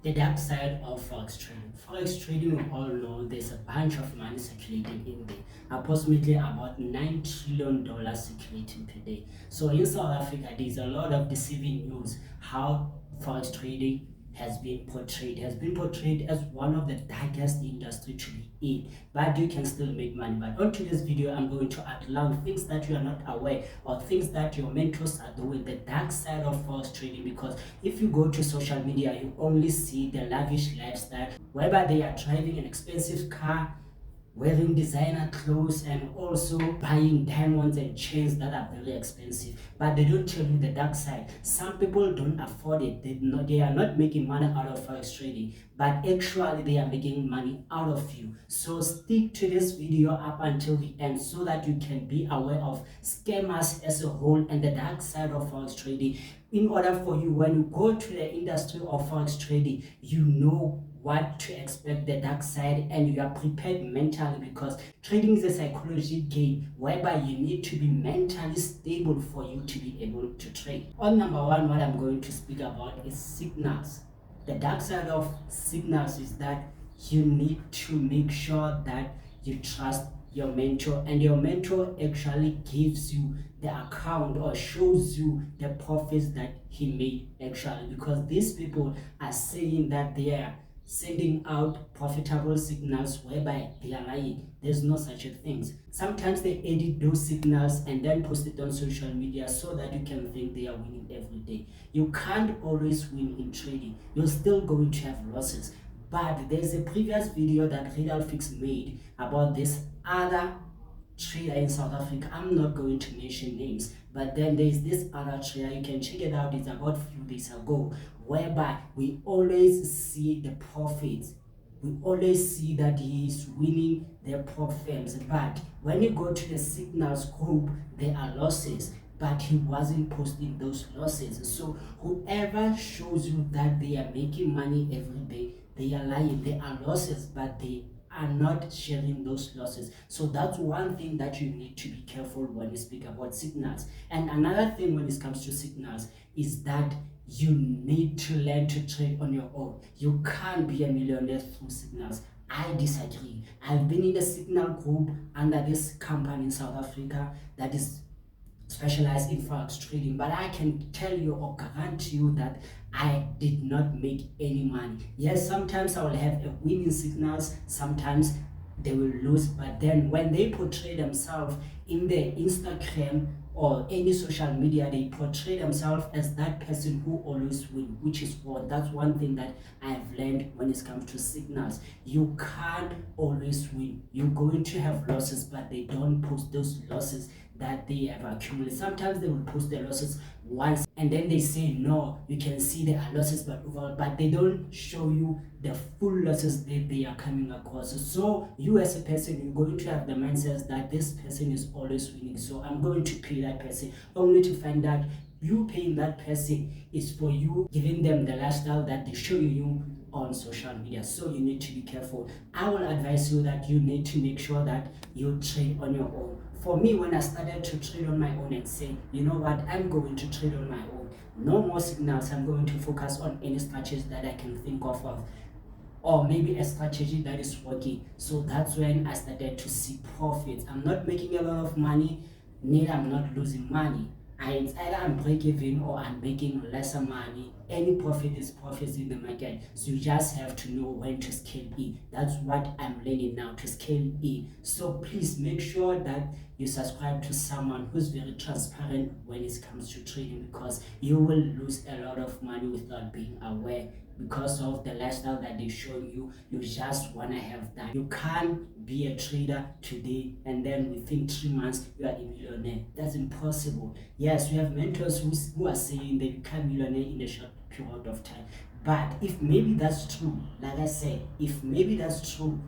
The dark side of Forex trading. Forex trading, we all know there's a bunch of money circulating in there. Approximately about $9 trillion circulating per day. So in South Africa, there's a lot of deceiving news how Forex trading has been portrayed as one of the darkest industry to be in, but you can still make money. But on today's video, I'm going to outline things that you are not aware, or things that your mentors are doing, the dark side of Forex trading. Because if you go to social media, you only see the lavish lifestyle whereby they are driving an expensive car, wearing designer clothes, and also buying diamonds and chains that are very expensive, but they don't tell you the dark side. Some people don't afford it. They are not making money out of forex trading, but actually they are making money out of you. So stick to this video up until the end so that you can be aware of scammers as a whole and the dark side of forex trading, in order for you, when you go to the industry of forex trading, you know what to expect, the dark side, and you are prepared mentally, because trading is a psychology game whereby you need to be mentally stable for you to be able to trade. On number one, what I'm going to speak about is signals. The dark side of signals is that you need to make sure that you trust your mentor, and your mentor actually gives you the account or shows you the profits that he made actually, because these people are saying that they are sending out profitable signals whereby they are lying. There's no such a thing. Sometimes they edit those signals and then post it on social media so that you can think they are winning every day. You can't always win in trading. You're still going to have losses. But there's a previous video that Real Fix made about this other trader in South Africa. I'm not going to mention names, but then there's this other trader. You can check it out. It's about a few days ago, whereby we always see the profits. We always see that he is winning the profits, but when you go to the signals group, there are losses, but he wasn't posting those losses. So whoever shows you that they are making money every day, they are lying. There are losses, but they are not sharing those losses. So that's one thing that you need to be careful when you speak about signals. And another thing when it comes to signals is that you need to learn to trade on your own. You can't be a millionaire through signals. I disagree. I've been in the signal group under this company in South Africa that is specialized in forex trading, but I can tell you or guarantee you that I did not make any money. Yes, sometimes I will have a winning signals, sometimes they will lose, but then when they portray themselves in their Instagram or any social media, they portray themselves as that person who always win, which is wrong. That's one thing that I have learned when it comes to signals. You can't always win. You're going to have losses, but they don't post those losses that they have accumulated. Sometimes they will post the losses once and then they say no, you can see there are losses, but overall, but they don't show you the full losses that they are coming across. So you as a person, you're going to have the mindset that this person is always winning, so I'm going to pay that person, only to find out you paying that person is for you giving them the lifestyle that they show you on social media. So you need to be careful. I will advise you that you need to make sure that you trade on your own. For me, when I started to trade on my own and say, you know what, I'm going to trade on my own, no more signals, I'm going to focus on any strategies that I can think of, or maybe a strategy that is working. So that's when I started to see profits. I'm not making a lot of money, neither I'm not losing money. It's either I'm break even or I'm making lesser money. Any profit is profits in the market. So you just have to know when to scale in. That's what I'm learning now, to scale in. So please make sure that you subscribe to someone who's very transparent when it comes to trading, because you will lose a lot of money without being aware, because of the lifestyle that they show you. You just want to have that. You can't be a trader today and then within 3 months you are a millionaire. That's impossible. Yes, we have mentors who are saying they become millionaire in a short period of time, but if maybe that's true, like I said, if maybe that's true,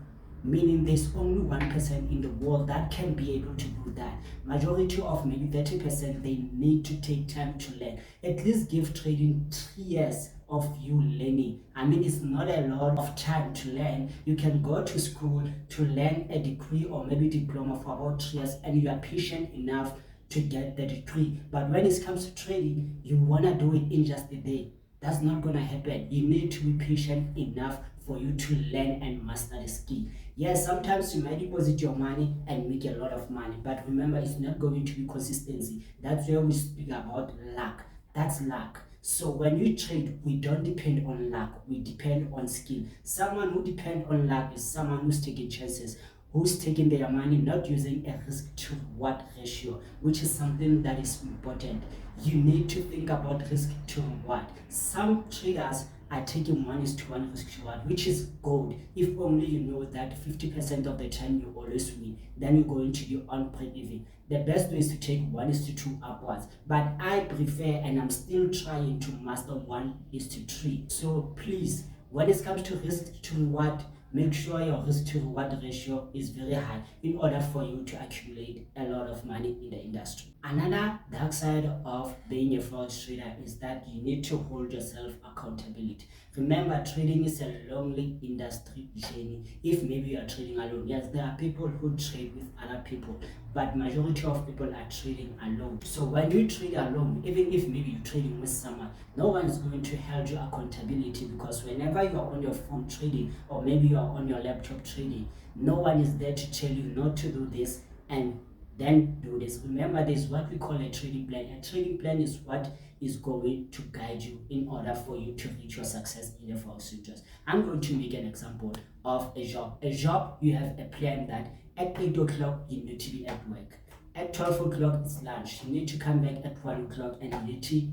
meaning there's only 1% in the world that can be able to do that. Majority of maybe 30%, they need to take time to learn. At least give trading 3 years of you learning. I mean, it's not a lot of time to learn. You can go to school to learn a degree or maybe diploma for about 3 years, and you are patient enough to get the degree. But when it comes to trading, you want to do it in just a day. That's not gonna happen. You need to be patient enough for you to learn and master the skill. Yes, sometimes you might deposit your money and make a lot of money, but remember, it's not going to be consistency. That's where we speak about luck. That's luck. So when you trade, we don't depend on luck, we depend on skill. Someone who depends on luck is someone who's taking chances, who's taking their money not using a risk to reward ratio, which is something that is important. You need to think about risk to reward. Some traders are taking 1:1 risk to reward, which is gold. If only you know that 50% of the time you always win, then you're going to be on break even. The best way is to take 1:2 upwards, but I prefer, and I'm still trying to master 1:3. So please, when it comes to risk to reward, make sure your risk to reward ratio is very high in order for you to accumulate a lot of money in the industry. Another dark side of being a forex trader is that you need to hold yourself accountability. Remember, trading is a lonely industry journey. If maybe you are trading alone, yes, there are people who trade with other people, but majority of people are trading alone. So when you trade alone, even if maybe you're trading with someone, no one is going to hold you accountability, because whenever you are on your phone trading, or maybe you are on your laptop trading, no one is there to tell you not to do this and then do this. Remember, there's what we call a trading plan. A trading plan is what is going to guide you in order for you to reach your success in the forex futures. I'm going to make an example of a job. A job, you have a plan that at 8 o'clock you need to be at work. At 12 o'clock it's lunch. You need to come back at 1 o'clock and you need to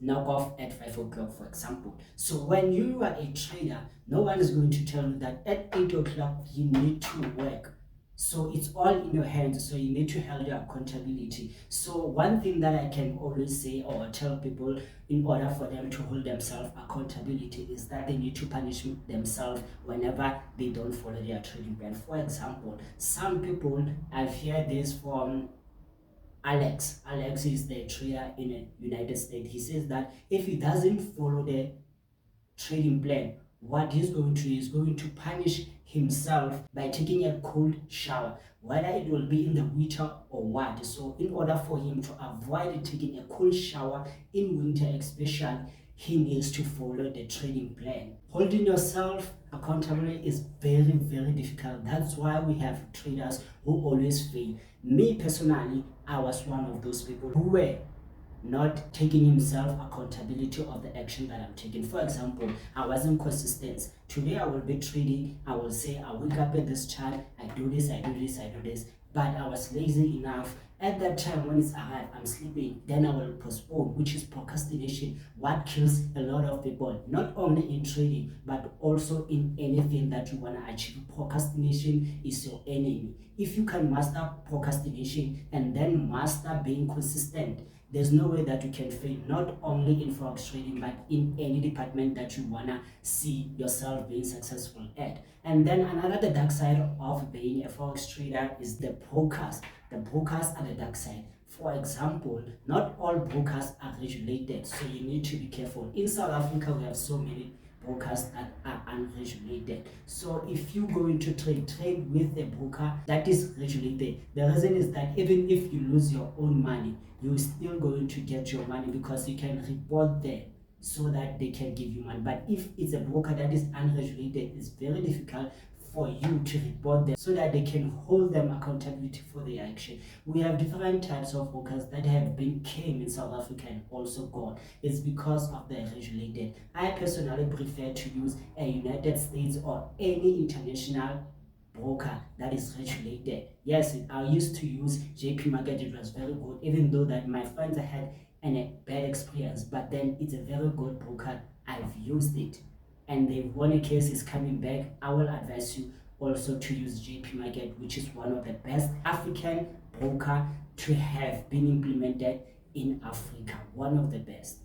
knock off at 5 o'clock, for example. So when you are a trader, no one is going to tell you that at 8 o'clock you need to work. So it's all in your hands, so you need to hold your accountability. So one thing that I can always say or tell people in order for them to hold themselves accountability is that they need to punish themselves whenever they don't follow their trading plan. For example, some people, I've heard this from Alex is the trader in the United States. He says that if he doesn't follow the trading plan, what he's going to do is going to punish himself by taking a cold shower, whether it will be in the winter or what. So in order for him to avoid taking a cold shower in winter especially, he needs to follow the trading plan. Holding yourself accountable is very difficult. That's why we have traders who always fail. Me personally, I was one of those people who were not taking himself accountability of the action that I'm taking. For example, I wasn't consistent. Today I will be trading, I will say I wake up at this time, I do this, but I was lazy enough. At that time when it's arrived, I'm sleeping, then I will postpone, which is procrastination. What kills a lot of people, not only in trading, but also in anything that you want to achieve. Procrastination is your enemy. If you can master procrastination and then master being consistent, there's no way that you can fail, not only in forex trading, but in any department that you wanna see yourself being successful at. And then another the dark side of being a forex trader is the brokers. The brokers are the dark side. For example, not all brokers are regulated, so you need to be careful. In South Africa, we have so many brokers that are unregulated. So if you go into trade with a broker that is regulated. The reason is that even if you lose your own money, you're still going to get your money because you can report them so that they can give you money. But if it's a broker that is unregulated, it's very difficult for you to report them so that they can hold them accountability for their action. We have different types of brokers that have been came in South Africa and also gone. It's because of the regulated. I personally prefer to use a United States or any international broker that is regulated. Yes, I used to use JP Market. It was very good, even though that my friends had a bad experience, but then it's a very good broker. I've used it and the one case is coming back. I will advise you also to use JP Market, which is one of the best African broker to have been implemented in Africa, one of the best.